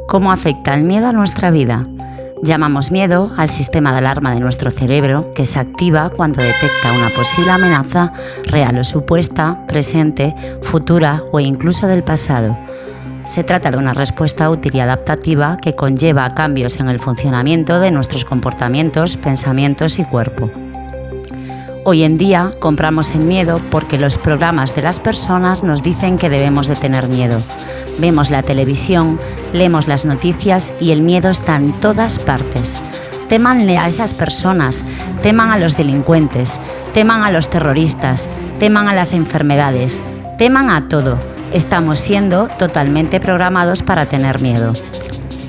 ¿Cómo afecta el miedo a nuestra vida? Llamamos miedo al sistema de alarma de nuestro cerebro que se activa cuando detecta una posible amenaza real o supuesta, presente, futura o incluso del pasado. Se trata de una respuesta útil y adaptativa que conlleva cambios en el funcionamiento de nuestros comportamientos, pensamientos y cuerpo. Hoy en día compramos el miedo porque los programas de las personas nos dicen que debemos de tener miedo. Vemos la televisión, leemos las noticias y el miedo está en todas partes. Témanle a esas personas, teman a los delincuentes, teman a los terroristas, teman a las enfermedades, teman a todo. Estamos siendo totalmente programados para tener miedo.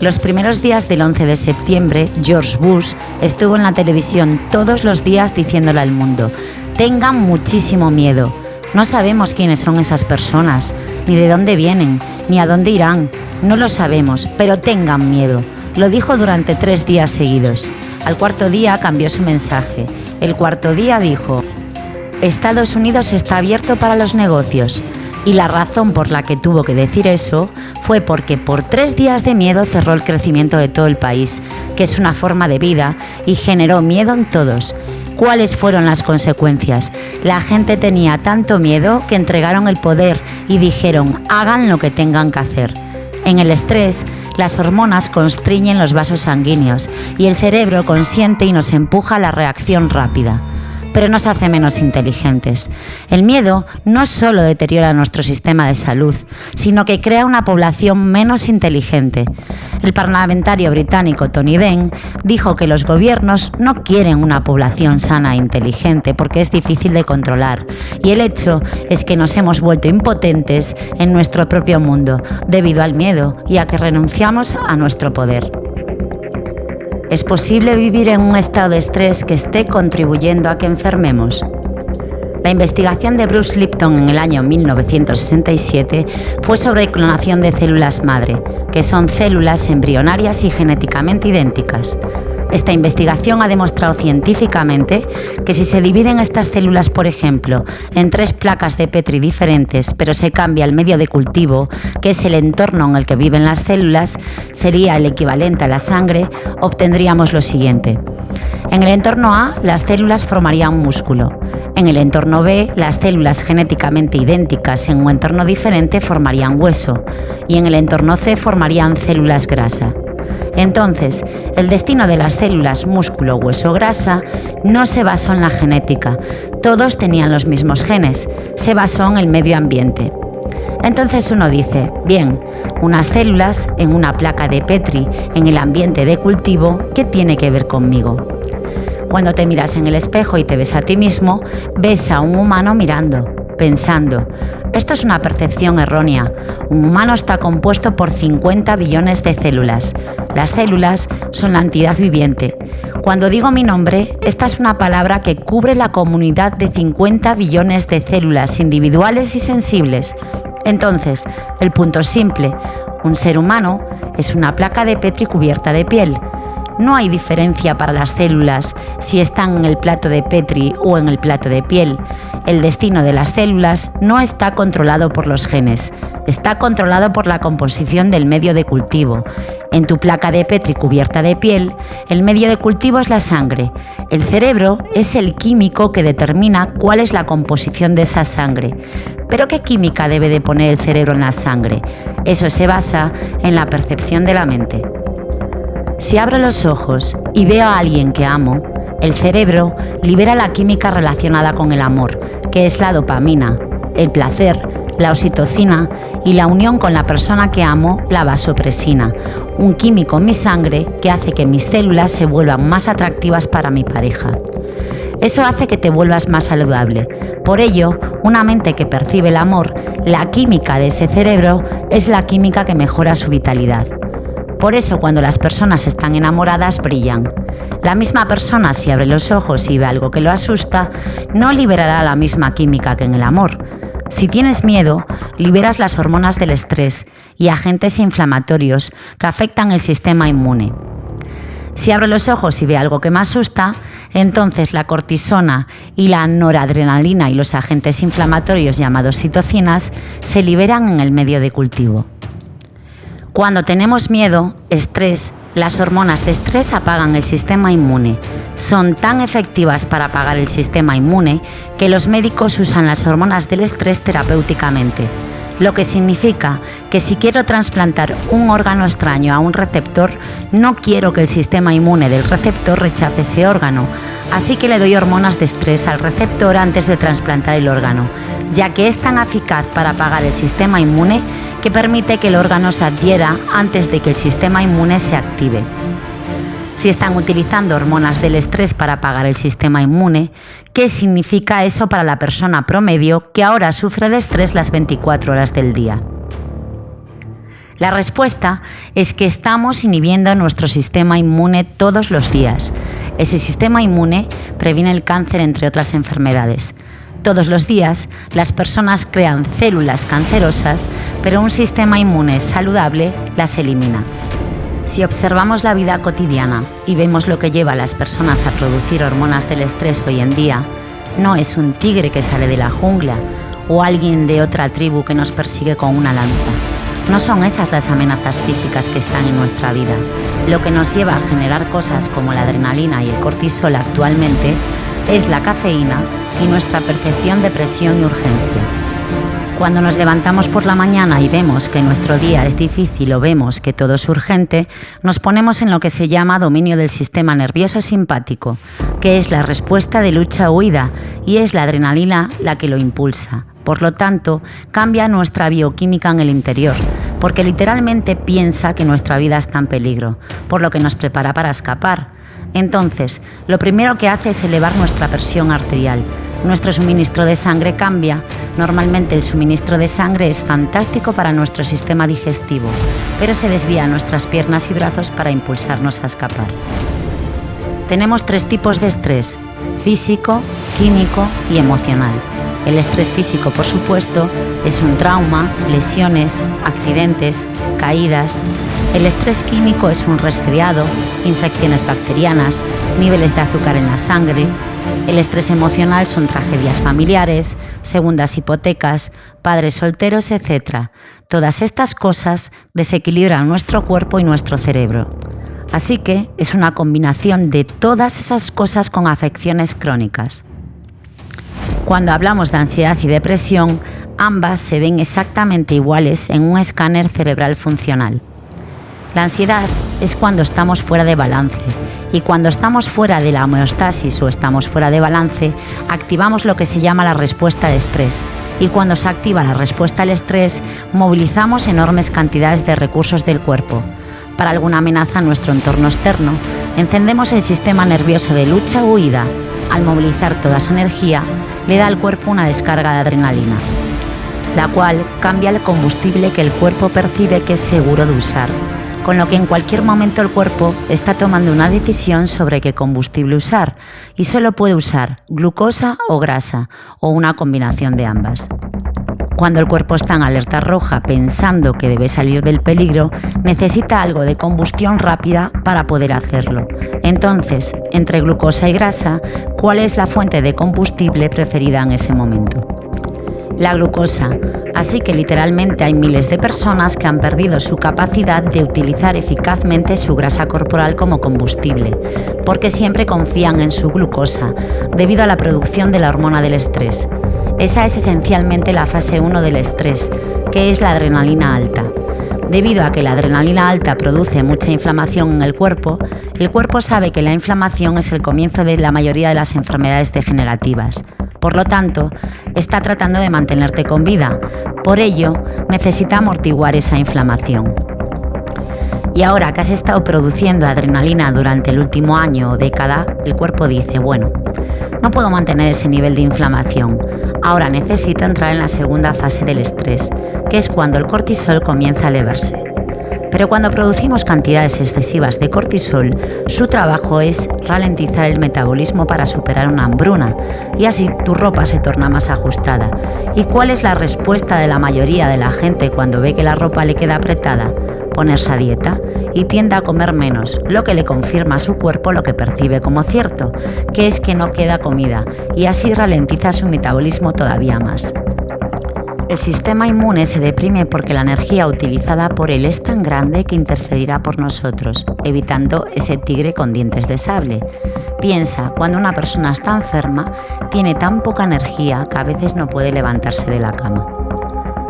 Los primeros días del 11 de septiembre, George Bush estuvo en la televisión todos los días diciéndole al mundo: tengan muchísimo miedo. No sabemos quiénes son esas personas, ni de dónde vienen, ni a dónde irán. No lo sabemos, pero tengan miedo. Lo dijo durante 3 días seguidos. Al cuarto día cambió su mensaje. El cuarto día dijo: Estados Unidos está abierto para los negocios. Y la razón por la que tuvo que decir eso fue porque por 3 días de miedo cerró el crecimiento de todo el país, que es una forma de vida, y generó miedo en todos. ¿Cuáles fueron las consecuencias? La gente tenía tanto miedo que entregaron el poder y dijeron: hagan lo que tengan que hacer. En el estrés, las hormonas constriñen los vasos sanguíneos y el cerebro consiente y nos empuja a la reacción rápida. Pero nos hace menos inteligentes. El miedo no solo deteriora nuestro sistema de salud, sino que crea una población menos inteligente. El parlamentario británico Tony Benn dijo que los gobiernos no quieren una población sana e inteligente porque es difícil de controlar. Y el hecho es que nos hemos vuelto impotentes en nuestro propio mundo debido al miedo y a que renunciamos a nuestro poder. ¿Es posible vivir en un estado de estrés que esté contribuyendo a que enfermemos? La investigación de Bruce Lipton en el año 1967 fue sobre clonación de células madre, que son células embrionarias y genéticamente idénticas. Esta investigación ha demostrado científicamente que si se dividen estas células, por ejemplo, en 3 placas de Petri diferentes, pero se cambia el medio de cultivo, que es el entorno en el que viven las células, sería el equivalente a la sangre, obtendríamos lo siguiente. En el entorno A, las células formarían músculo. En el entorno B, las células genéticamente idénticas en un entorno diferente formarían hueso. Y en el entorno C formarían células grasa. Entonces, el destino de las células músculo, hueso, grasa no se basó en la genética. Todos tenían los mismos genes, se basó en el medio ambiente. Entonces uno dice: bien, unas células en una placa de Petri en el ambiente de cultivo, ¿qué tiene que ver conmigo? Cuando te miras en el espejo y te ves a ti mismo, ves a un humano mirando, pensando. Esto es una percepción errónea. Un humano está compuesto por 50 billones de células. Las células son la entidad viviente. Cuando digo mi nombre, esta es una palabra que cubre la comunidad de 50 billones de células individuales y sensibles. Entonces, el punto es simple. Un ser humano es una placa de Petri cubierta de piel. No hay diferencia para las células si están en el plato de Petri o en el plato de piel. El destino de las células no está controlado por los genes, está controlado por la composición del medio de cultivo. En tu placa de Petri cubierta de piel, el medio de cultivo es la sangre. El cerebro es el químico que determina cuál es la composición de esa sangre. ¿Pero qué química debe de poner el cerebro en la sangre? Eso se basa en la percepción de la mente. Si abro los ojos y veo a alguien que amo, el cerebro libera la química relacionada con el amor, que es la dopamina, el placer, la oxitocina y la unión con la persona que amo, la vasopresina, un químico en mi sangre que hace que mis células se vuelvan más atractivas para mi pareja. Eso hace que te vuelvas más saludable. Por ello, una mente que percibe el amor, la química de ese cerebro es la química que mejora su vitalidad. Por eso, cuando las personas están enamoradas, brillan. La misma persona, si abre los ojos y ve algo que lo asusta, no liberará la misma química que en el amor. Si tienes miedo, liberas las hormonas del estrés y agentes inflamatorios que afectan el sistema inmune. Si abro los ojos y veo algo que me asusta, entonces la cortisona y la noradrenalina y los agentes inflamatorios llamados citocinas se liberan en el medio de cultivo. Cuando tenemos miedo, estrés, las hormonas de estrés apagan el sistema inmune. Son tan efectivas para apagar el sistema inmune que los médicos usan las hormonas del estrés terapéuticamente. Lo que significa que si quiero trasplantar un órgano extraño a un receptor, no quiero que el sistema inmune del receptor rechace ese órgano, así que le doy hormonas de estrés al receptor antes de trasplantar el órgano, ya que es tan eficaz para apagar el sistema inmune que permite que el órgano se adhiera antes de que el sistema inmune se active. Si están utilizando hormonas del estrés para apagar el sistema inmune, ¿qué significa eso para la persona promedio que ahora sufre de estrés las 24 horas del día? La respuesta es que estamos inhibiendo nuestro sistema inmune todos los días. Ese sistema inmune previene el cáncer, entre otras enfermedades. Todos los días, las personas crean células cancerosas, pero un sistema inmune saludable las elimina. Si observamos la vida cotidiana y vemos lo que lleva a las personas a producir hormonas del estrés hoy en día, no es un tigre que sale de la jungla o alguien de otra tribu que nos persigue con una lanza. No son esas las amenazas físicas que están en nuestra vida. Lo que nos lleva a generar cosas como la adrenalina y el cortisol actualmente es la cafeína y nuestra percepción de presión y urgencia. Cuando nos levantamos por la mañana y vemos que nuestro día es difícil o vemos que todo es urgente, nos ponemos en lo que se llama dominio del sistema nervioso simpático, que es la respuesta de lucha o huida, y es la adrenalina la que lo impulsa. Por lo tanto, cambia nuestra bioquímica en el interior, porque literalmente piensa que nuestra vida está en peligro, por lo que nos prepara para escapar. Entonces, lo primero que hace es elevar nuestra presión arterial. Nuestro suministro de sangre cambia. Normalmente el suministro de sangre es fantástico para nuestro sistema digestivo, pero se desvía a nuestras piernas y brazos para impulsarnos a escapar. Tenemos 3 tipos de estrés: físico, químico y emocional. El estrés físico, por supuesto, es un trauma, lesiones, accidentes, caídas. El estrés químico es un resfriado, infecciones bacterianas, niveles de azúcar en la sangre. El estrés emocional son tragedias familiares, segundas hipotecas, padres solteros, etc. Todas estas cosas desequilibran nuestro cuerpo y nuestro cerebro. Así que es una combinación de todas esas cosas con afecciones crónicas. Cuando hablamos de ansiedad y depresión, ambas se ven exactamente iguales en un escáner cerebral funcional. La ansiedad es cuando estamos fuera de balance, y cuando estamos fuera de la homeostasis o estamos fuera de balance, activamos lo que se llama la respuesta de estrés, y cuando se activa la respuesta al estrés, movilizamos enormes cantidades de recursos del cuerpo. Para alguna amenaza en nuestro entorno externo, encendemos el sistema nervioso de lucha o huida. Al movilizar toda esa energía, le da al cuerpo una descarga de adrenalina, la cual cambia el combustible que el cuerpo percibe que es seguro de usar, con lo que en cualquier momento el cuerpo está tomando una decisión sobre qué combustible usar y solo puede usar glucosa o grasa o una combinación de ambas. Cuando el cuerpo está en alerta roja pensando que debe salir del peligro, necesita algo de combustión rápida para poder hacerlo. Entonces, entre glucosa y grasa, ¿cuál es la fuente de combustible preferida en ese momento? La glucosa. Así que literalmente hay miles de personas que han perdido su capacidad de utilizar eficazmente su grasa corporal como combustible, porque siempre confían en su glucosa debido a la producción de la hormona del estrés. Esa es esencialmente la fase 1 del estrés, que es la adrenalina alta. Debido a que la adrenalina alta produce mucha inflamación en el cuerpo sabe que la inflamación es el comienzo de la mayoría de las enfermedades degenerativas. Por lo tanto, está tratando de mantenerte con vida. Por ello, necesita amortiguar esa inflamación. Y ahora que has estado produciendo adrenalina durante el último año o década, el cuerpo dice, bueno, no puedo mantener ese nivel de inflamación. Ahora necesito entrar en la segunda fase del estrés, que es cuando el cortisol comienza a elevarse. Pero cuando producimos cantidades excesivas de cortisol, su trabajo es ralentizar el metabolismo para superar una hambruna, y así tu ropa se torna más ajustada. ¿Y cuál es la respuesta de la mayoría de la gente cuando ve que la ropa le queda apretada? Ponerse a dieta y tiende a comer menos, lo que le confirma a su cuerpo lo que percibe como cierto, que es que no queda comida, y así ralentiza su metabolismo todavía más. El sistema inmune se deprime porque la energía utilizada por él es tan grande que interferirá por nosotros, evitando ese tigre con dientes de sable. Piensa, cuando una persona está enferma, tiene tan poca energía que a veces no puede levantarse de la cama.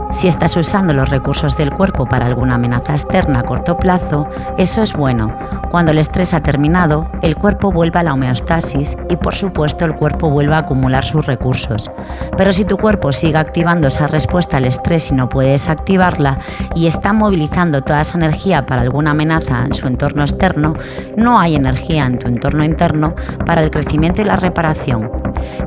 Si estás usando los recursos del cuerpo para alguna amenaza externa a corto plazo, eso es bueno. Cuando el estrés ha terminado, el cuerpo vuelve a la homeostasis y, por supuesto, el cuerpo vuelve a acumular sus recursos. Pero si tu cuerpo sigue activando esa respuesta al estrés y no puede desactivarla y está movilizando toda esa energía para alguna amenaza en su entorno externo, no hay energía en tu entorno interno para el crecimiento y la reparación.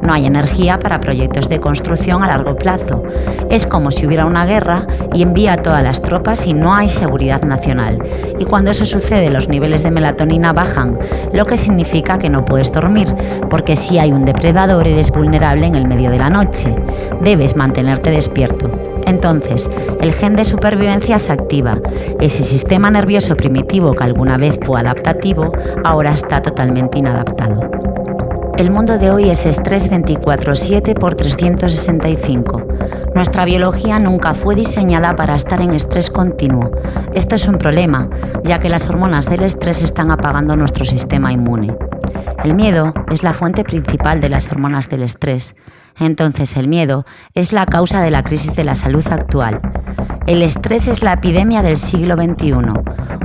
No hay energía para proyectos de construcción a largo plazo. Es como si hubiera una guerra y envía a todas las tropas y no hay seguridad nacional. Y cuando eso sucede, los niveles de melatonina bajan, lo que significa que no puedes dormir, porque si hay un depredador eres vulnerable en el medio de la noche. Debes mantenerte despierto. Entonces, el gen de supervivencia se activa. Ese sistema nervioso primitivo que alguna vez fue adaptativo, ahora está totalmente inadaptado. El mundo de hoy es estrés 24/7 por 365. Nuestra biología nunca fue diseñada para estar en estrés continuo. Esto es un problema, ya que las hormonas del estrés están apagando nuestro sistema inmune. El miedo es la fuente principal de las hormonas del estrés. Entonces el miedo es la causa de la crisis de la salud actual. El estrés es la epidemia del siglo XXI.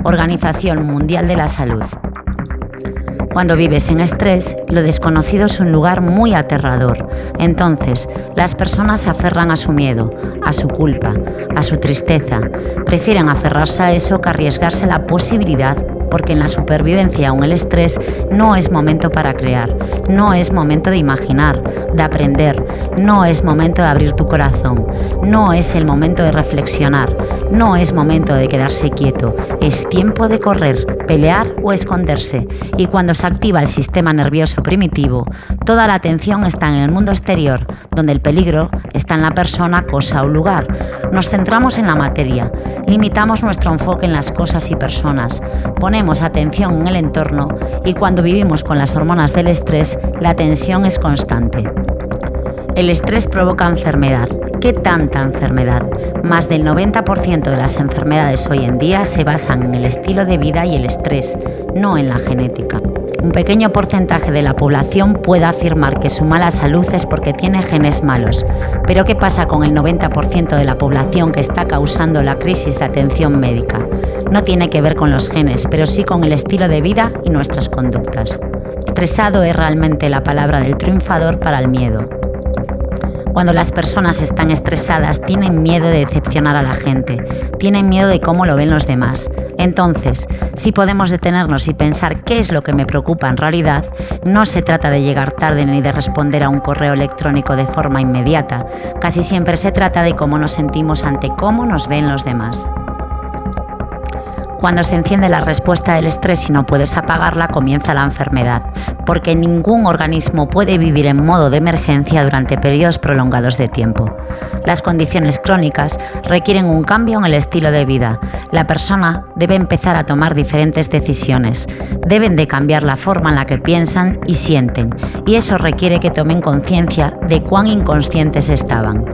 Organización Mundial de la Salud. Cuando vives en estrés, lo desconocido es un lugar muy aterrador. Entonces, las personas se aferran a su miedo, a su culpa, a su tristeza. Prefieren aferrarse a eso que arriesgarse la posibilidad, porque en la supervivencia o en el estrés no es momento para crear, no es momento de imaginar, de aprender, no es momento de abrir tu corazón, no es el momento de reflexionar, no es momento de quedarse quieto, es tiempo de correr, pelear o esconderse. Y cuando se activa el sistema nervioso primitivo, toda la atención está en el mundo exterior, donde el peligro está en la persona, cosa o lugar. Nos centramos en la materia, limitamos nuestro enfoque en las cosas y personas, ponemos atención en el entorno y cuando vivimos con las hormonas del estrés, la tensión es constante. El estrés provoca enfermedad. ¿Qué tanta enfermedad? Más del 90% de las enfermedades hoy en día se basan en el estilo de vida y el estrés, no en la genética. Un pequeño porcentaje de la población puede afirmar que su mala salud es porque tiene genes malos. Pero ¿qué pasa con el 90% de la población que está causando la crisis de atención médica? No tiene que ver con los genes, pero sí con el estilo de vida y nuestras conductas. Estresado es realmente la palabra del triunfador para el miedo. Cuando las personas están estresadas, tienen miedo de decepcionar a la gente, tienen miedo de cómo lo ven los demás. Entonces, si podemos detenernos y pensar qué es lo que me preocupa en realidad, no se trata de llegar tarde ni de responder a un correo electrónico de forma inmediata. Casi siempre se trata de cómo nos sentimos ante cómo nos ven los demás. Cuando se enciende la respuesta del estrés y no puedes apagarla, comienza la enfermedad, porque ningún organismo puede vivir en modo de emergencia durante periodos prolongados de tiempo. Las condiciones crónicas requieren un cambio en el estilo de vida. La persona debe empezar a tomar diferentes decisiones. Deben de cambiar la forma en la que piensan y sienten, y eso requiere que tomen conciencia de cuán inconscientes estaban.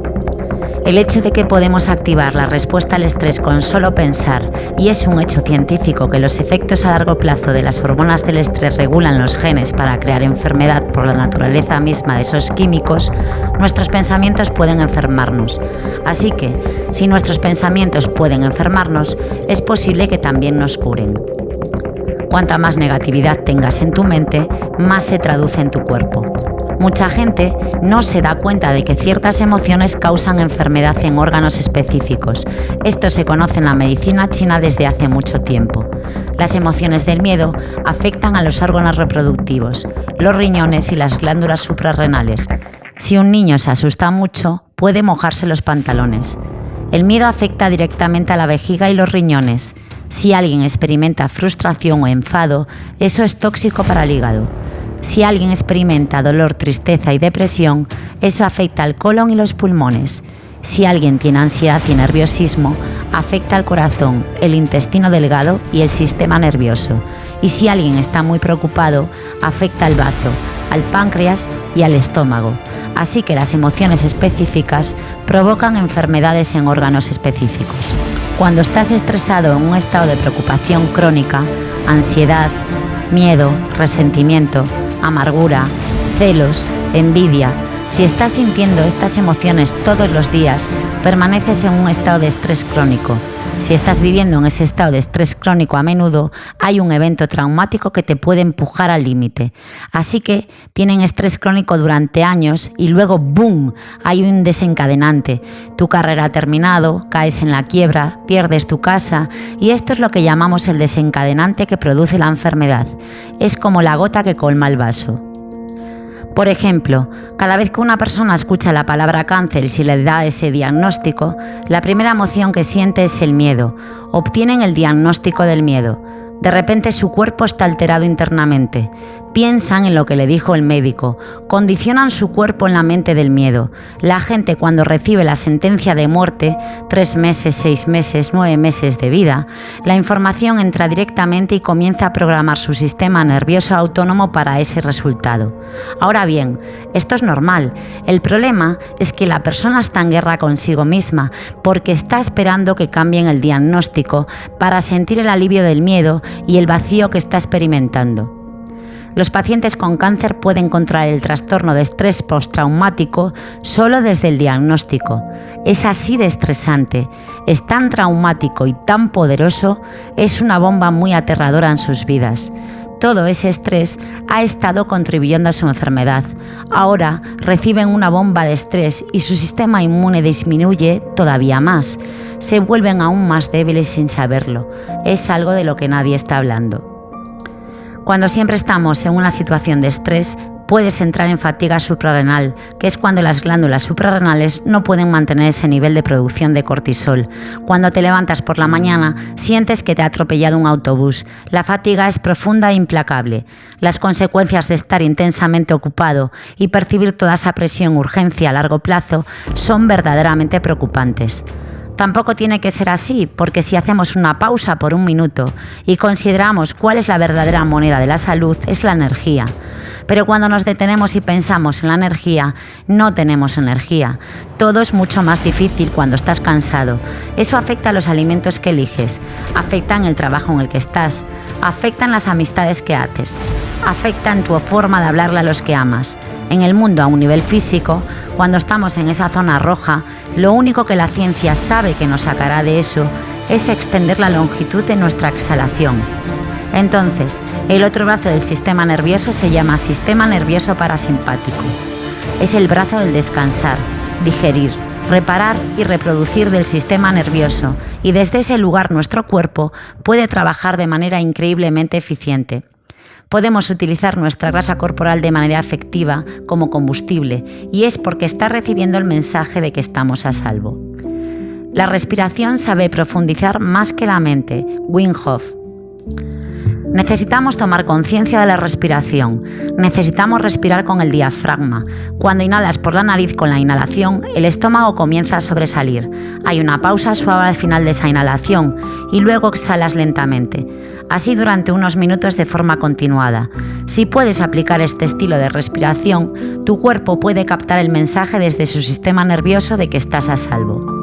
El hecho de que podemos activar la respuesta al estrés con solo pensar, y es un hecho científico que los efectos a largo plazo de las hormonas del estrés regulan los genes para crear enfermedad por la naturaleza misma de esos químicos, nuestros pensamientos pueden enfermarnos. Así que, si nuestros pensamientos pueden enfermarnos, es posible que también nos curen. Cuanta más negatividad tengas en tu mente, más se traduce en tu cuerpo. Mucha gente no se da cuenta de que ciertas emociones causan enfermedad en órganos específicos. Esto se conoce en la medicina china desde hace mucho tiempo. Las emociones del miedo afectan a los órganos reproductivos, los riñones y las glándulas suprarrenales. Si un niño se asusta mucho, puede mojarse los pantalones. El miedo afecta directamente a la vejiga y los riñones. Si alguien experimenta frustración o enfado, eso es tóxico para el hígado. Si alguien experimenta dolor, tristeza y depresión, eso afecta al colon y los pulmones. Si alguien tiene ansiedad y nerviosismo, afecta al corazón, el intestino delgado y el sistema nervioso. Y si alguien está muy preocupado, afecta al bazo, al páncreas y al estómago. Así que las emociones específicas provocan enfermedades en órganos específicos. Cuando estás estresado en un estado de preocupación crónica, ansiedad, miedo, resentimiento, amargura, celos, envidia, si estás sintiendo estas emociones todos los días, permaneces en un estado de estrés crónico. Si estás viviendo en ese estado de estrés crónico a menudo, hay un evento traumático que te puede empujar al límite. Así que tienen estrés crónico durante años y luego ¡boom!, hay un desencadenante. Tu carrera ha terminado, caes en la quiebra, pierdes tu casa y esto es lo que llamamos el desencadenante que produce la enfermedad. Es como la gota que colma el vaso. Por ejemplo, cada vez que una persona escucha la palabra cáncer y se le da ese diagnóstico, la primera emoción que siente es el miedo. Obtienen el diagnóstico del miedo. De repente su cuerpo está alterado internamente. Piensan en lo que le dijo el médico, condicionan su cuerpo en la mente del miedo. La gente cuando recibe la sentencia de muerte, 3 meses, 6 meses, 9 meses de vida, la información entra directamente y comienza a programar su sistema nervioso autónomo para ese resultado. Ahora bien, esto es normal. El problema es que la persona está en guerra consigo misma porque está esperando que cambien el diagnóstico para sentir el alivio del miedo y el vacío que está experimentando. Los pacientes con cáncer pueden contraer el trastorno de estrés postraumático solo desde el diagnóstico. Es así de estresante, es tan traumático y tan poderoso, es una bomba muy aterradora en sus vidas. Todo ese estrés ha estado contribuyendo a su enfermedad. Ahora reciben una bomba de estrés y su sistema inmune disminuye todavía más. Se vuelven aún más débiles sin saberlo. Es algo de lo que nadie está hablando. Cuando siempre estamos en una situación de estrés, puedes entrar en fatiga suprarrenal, que es cuando las glándulas suprarrenales no pueden mantener ese nivel de producción de cortisol. Cuando te levantas por la mañana, sientes que te ha atropellado un autobús. La fatiga es profunda e implacable. Las consecuencias de estar intensamente ocupado y percibir toda esa presión, urgencia a largo plazo, son verdaderamente preocupantes. Tampoco tiene que ser así, porque si hacemos una pausa por un minuto y consideramos cuál es la verdadera moneda de la salud, es la energía. Pero cuando nos detenemos y pensamos en la energía, no tenemos energía. Todo es mucho más difícil cuando estás cansado. Eso afecta a los alimentos que eliges, afecta en el trabajo en el que estás, afecta en las amistades que haces, afecta en tu forma de hablarle a los que amas. En el mundo a un nivel físico, cuando estamos en esa zona roja, lo único que la ciencia sabe que nos sacará de eso es extender la longitud de nuestra exhalación. Entonces, el otro brazo del sistema nervioso se llama sistema nervioso parasimpático. Es el brazo del descansar, digerir, reparar y reproducir del sistema nervioso, y desde ese lugar nuestro cuerpo puede trabajar de manera increíblemente eficiente. Podemos utilizar nuestra grasa corporal de manera efectiva como combustible, y es porque está recibiendo el mensaje de que estamos a salvo. La respiración sabe profundizar más que la mente. Wim Hof. Necesitamos tomar conciencia de la respiración. Necesitamos respirar con el diafragma. Cuando inhalas por la nariz con la inhalación, el estómago comienza a sobresalir. Hay una pausa suave al final de esa inhalación y luego exhalas lentamente. Así durante unos minutos de forma continuada. Si puedes aplicar este estilo de respiración, tu cuerpo puede captar el mensaje desde su sistema nervioso de que estás a salvo.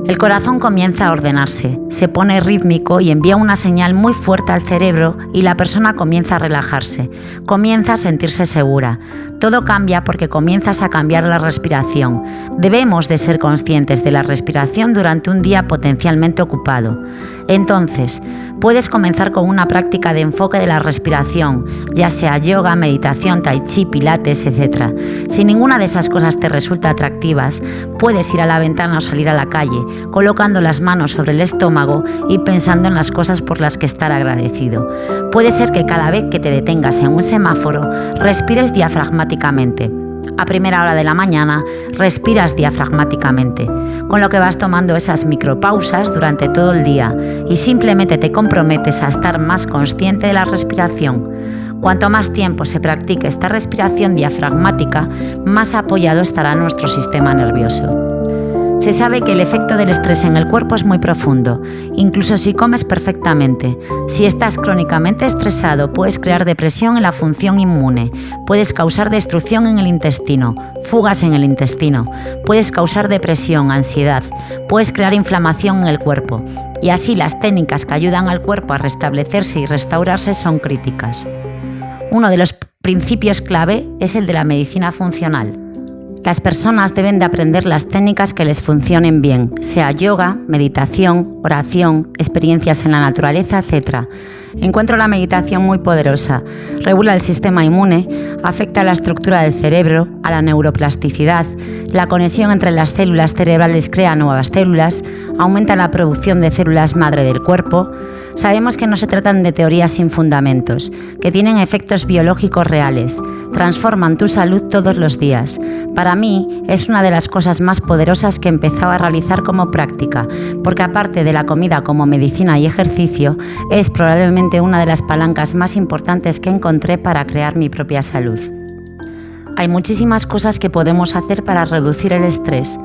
El corazón comienza a ordenarse, se pone rítmico y envía una señal muy fuerte al cerebro y la persona comienza a relajarse, comienza a sentirse segura. Todo cambia porque comienzas a cambiar la respiración. Debemos de ser conscientes de la respiración durante un día potencialmente ocupado. Entonces, puedes comenzar con una práctica de enfoque de la respiración, ya sea yoga, meditación, tai chi, pilates, etc. Si ninguna de esas cosas te resulta atractivas, puedes ir a la ventana o salir a la calle, colocando las manos sobre el estómago y pensando en las cosas por las que estar agradecido. Puede ser que cada vez que te detengas en un semáforo, respires diafragmáticamente. A primera hora de la mañana, respiras diafragmáticamente, con lo que vas tomando esas micropausas durante todo el día y simplemente te comprometes a estar más consciente de la respiración. Cuanto más tiempo se practique esta respiración diafragmática, más apoyado estará nuestro sistema nervioso. Se sabe que el efecto del estrés en el cuerpo es muy profundo, incluso si comes perfectamente. Si estás crónicamente estresado, puedes crear depresión en la función inmune, puedes causar destrucción en el intestino, fugas en el intestino, puedes causar depresión, ansiedad, puedes crear inflamación en el cuerpo. Y así las técnicas que ayudan al cuerpo a restablecerse y restaurarse son críticas. Uno de los principios clave es el de la medicina funcional. Las personas deben de aprender las técnicas que les funcionen bien, sea yoga, meditación, oración, experiencias en la naturaleza, etc. Encuentro la meditación muy poderosa, regula el sistema inmune, afecta a la estructura del cerebro, a la neuroplasticidad, la conexión entre las células cerebrales crea nuevas células, aumenta la producción de células madre del cuerpo. Sabemos que no se tratan de teorías sin fundamentos, que tienen efectos biológicos reales, transforman tu salud todos los días. Para mí es una de las cosas más poderosas que he empezado a realizar como práctica, porque aparte de la comida como medicina y ejercicio, es probablemente una de las palancas más importantes que encontré para crear mi propia salud. Hay muchísimas cosas que podemos hacer para reducir el estrés.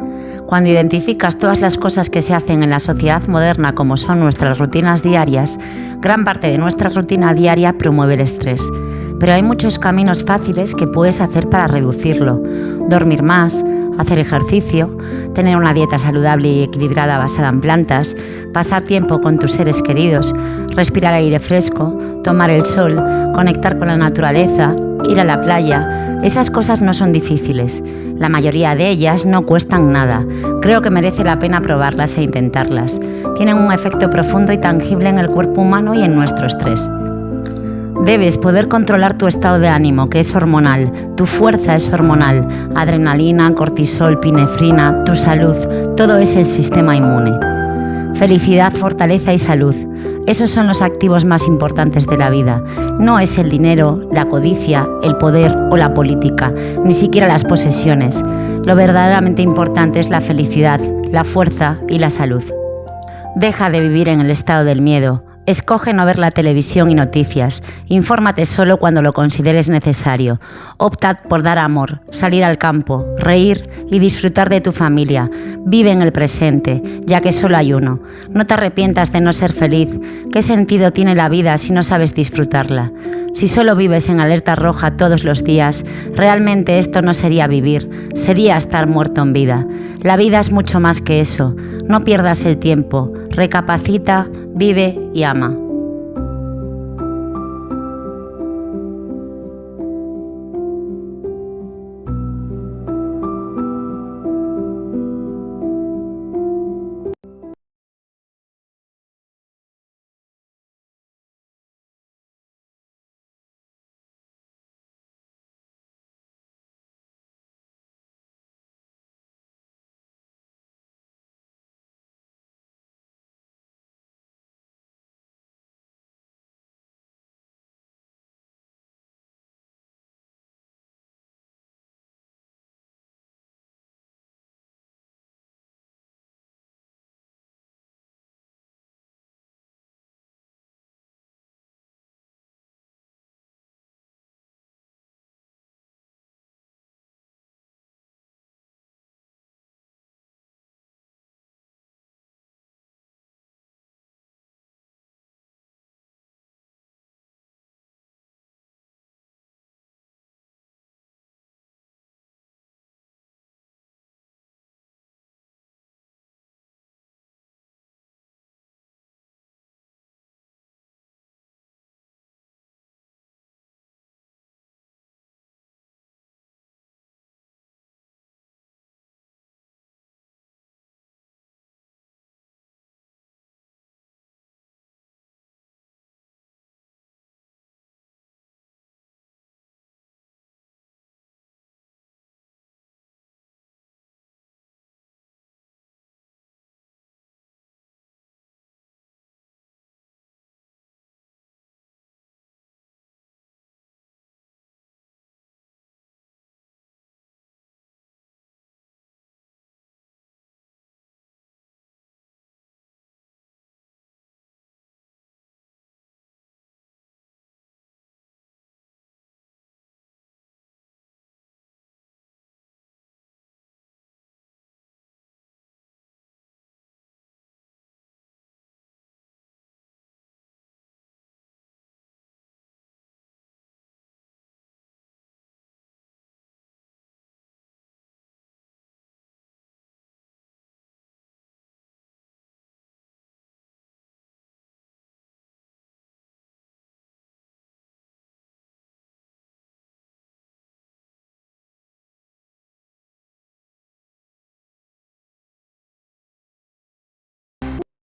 Cuando identificas todas las cosas que se hacen en la sociedad moderna como son nuestras rutinas diarias, gran parte de nuestra rutina diaria promueve el estrés. Pero hay muchos caminos fáciles que puedes hacer para reducirlo. Dormir más, hacer ejercicio, tener una dieta saludable y equilibrada basada en plantas, pasar tiempo con tus seres queridos, respirar aire fresco, tomar el sol, conectar con la naturaleza, ir a la playa. Esas cosas no son difíciles. La mayoría de ellas no cuestan nada. Creo que merece la pena probarlas e intentarlas. Tienen un efecto profundo y tangible en el cuerpo humano y en nuestro estrés. Debes poder controlar tu estado de ánimo, que es hormonal. Tu fuerza es hormonal. Adrenalina, cortisol, pinefrina, tu salud, todo es el sistema inmune. Felicidad, fortaleza y salud. Esos son los activos más importantes de la vida. No es el dinero, la codicia, el poder o la política, ni siquiera las posesiones. Lo verdaderamente importante es la felicidad, la fuerza y la salud. Deja de vivir en el estado del miedo. Escoge no ver la televisión y noticias. Infórmate solo cuando lo consideres necesario. Opta por dar amor, salir al campo, reír y disfrutar de tu familia. Vive en el presente, ya que solo hay uno. No te arrepientas de no ser feliz. ¿Qué sentido tiene la vida si no sabes disfrutarla? Si solo vives en alerta roja todos los días, realmente esto no sería vivir, sería estar muerto en vida. La vida es mucho más que eso. No pierdas el tiempo. Recapacita, vive y ama.